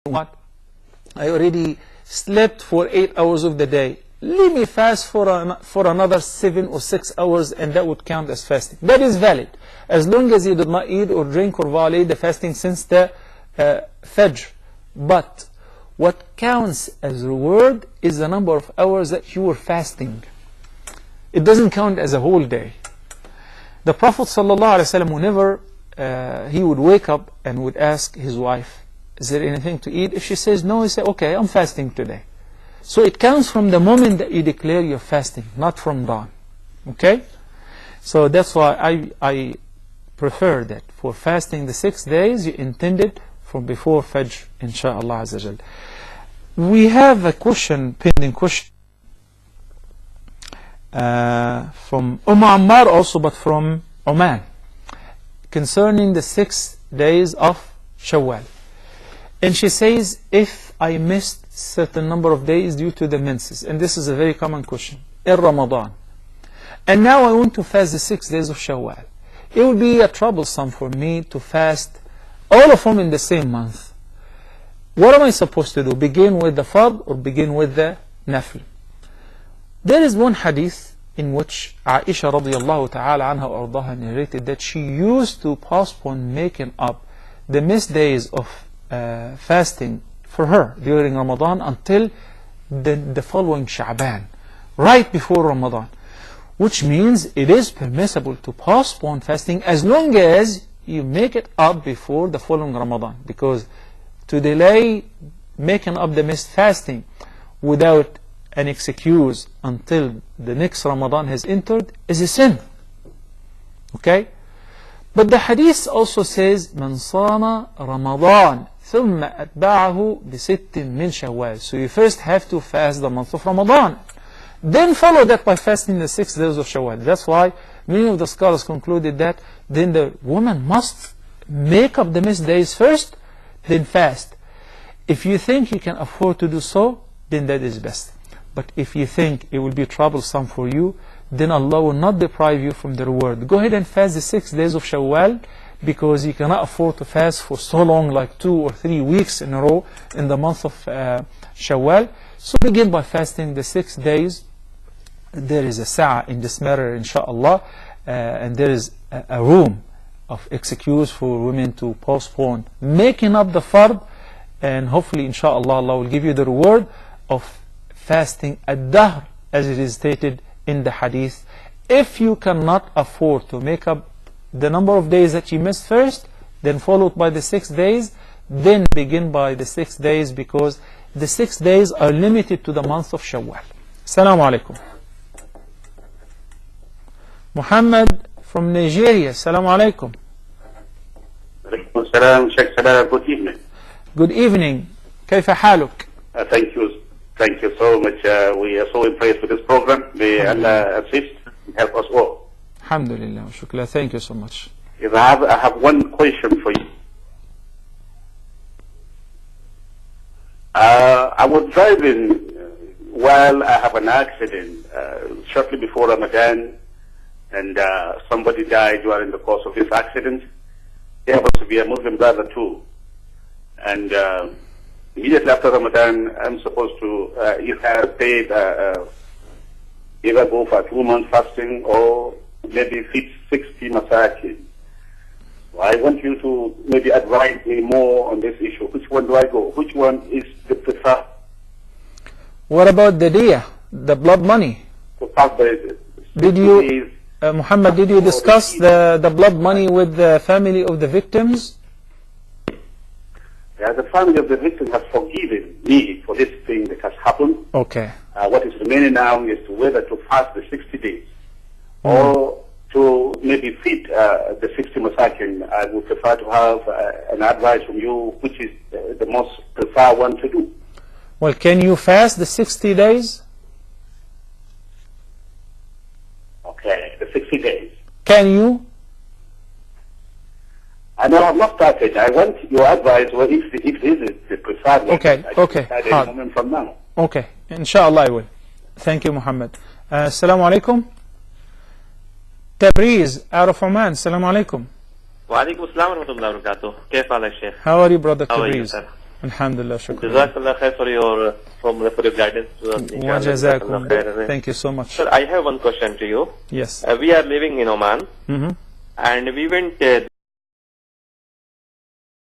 what? I already slept for 8 hours of the day. Let me fast for another 7 or 6 hours, and that would count as fasting. That is valid, as long as you did not eat or drink or violate the fasting since the Fajr. But what counts as reward is the number of hours that you were fasting. It doesn't count as a whole day. The Prophet ﷺ, whenever he would wake up and would ask his wife, is there anything to eat? If she says no, he says, okay, I'm fasting today. So it counts from the moment that you declare you're fasting, not from dawn. Okay? So that's why I prefer that for fasting the 6 days, you intended from before Fajr, insha'Allah Azza Jal. We have a question, pending question, from Ammar also, but from Oman, concerning the 6 days of Shawwal. And she says, if I missed certain number of days due to the menses, and this is a very common question, in Ramadan, and now I want to fast the 6 days of Shawwal, it would be troublesome for me to fast all of them in the same month. What am I supposed to do? Begin with the Fard or begin with the Nafl? There is one hadith in which Aisha radiallahu ta'ala anha wa ardaha narrated that she used to postpone making up the missed days of fasting for her during Ramadan until the following Sha'ban, right before Ramadan, which means it is permissible to postpone fasting as long as you make it up before the following Ramadan, because to delay making up the missed fasting without an excuse until the next Ramadan has entered is a sin. Okay? But the hadith also says, من صام رمضان ثم أتبعه بست من شوال. So you first have to fast the month of Ramadan, then follow that by fasting the 6 days of Shawwal. That's why many of the scholars concluded that then the woman must make up the missed days first, then fast. If you think you can afford to do so, then that is best. But if you think it will be troublesome for you, then Allah will not deprive you from the reward. Go ahead and fast the 6 days of Shawwal, because you cannot afford to fast for so long, like 2 or 3 weeks in a row in the month of Shawwal. So begin by fasting the 6 days. There is a sa'ah in this matter, inshaAllah, and there is a room of excuse for women to postpone making up the Fard, and hopefully inshaAllah Allah will give you the reward of fasting ad-dahr, as it is stated in the hadith. If you cannot afford to make up the number of days that you missed first, then followed by the 6 days, then begin by the 6 days, because the 6 days are limited to the month of Shawwal. Assalamu alaikum. Muhammad from Nigeria. Assalamu alaikum. Alaikum assalam, Sheikh Salah. Good evening. Good evening. كيف حالك? Thank you. Thank you so much. We are so impressed with this program. May Allah assist and help us all. Alhamdulillah wa shukla. Thank you so much. Yes, I have one question for you. I was driving while I have an accident shortly before Ramadan, and somebody died during the course of this accident. He happens to be a Muslim brother too. And immediately after Ramadan, I'm supposed to either paid either go for 2 months fasting or maybe feed 60 masakin. I want you to maybe advise me more on this issue. Which one do I go? Which one is the preferred? What about the diyah, the blood money? Did you, Muhammad, did you discuss the blood money with the family of the victims? Yeah, the family of the victim has forgiven me for this thing that has happened. Okay. What is remaining now is whether to fast the 60 days or to maybe feed the 60 masakin. I would prefer to have an advice from you, which is the most preferred one to do. Well, can you fast the 60 days? Okay, the 60 days. Can you? I know I've not started. I want your advice. Well, if this is the preferred one, okay, okay. At any moment from now. Okay, inshallah I will. Thank you, Muhammad. Assalamu alaikum. Tabriz, out of Oman. Assalamu alaikum. Wa alaikum assalam wa rahmatullahi wa barakatuh. كيف حالك شيخ? How are you, brother How are you, Tabriz? sir? Alhamdulillah, shukran. Jazakallah khair for your guidance to us. Wa jazakum. Thank you so much. Sir, I have one question to you. Yes. We are living in Oman, Mm-hmm. and we went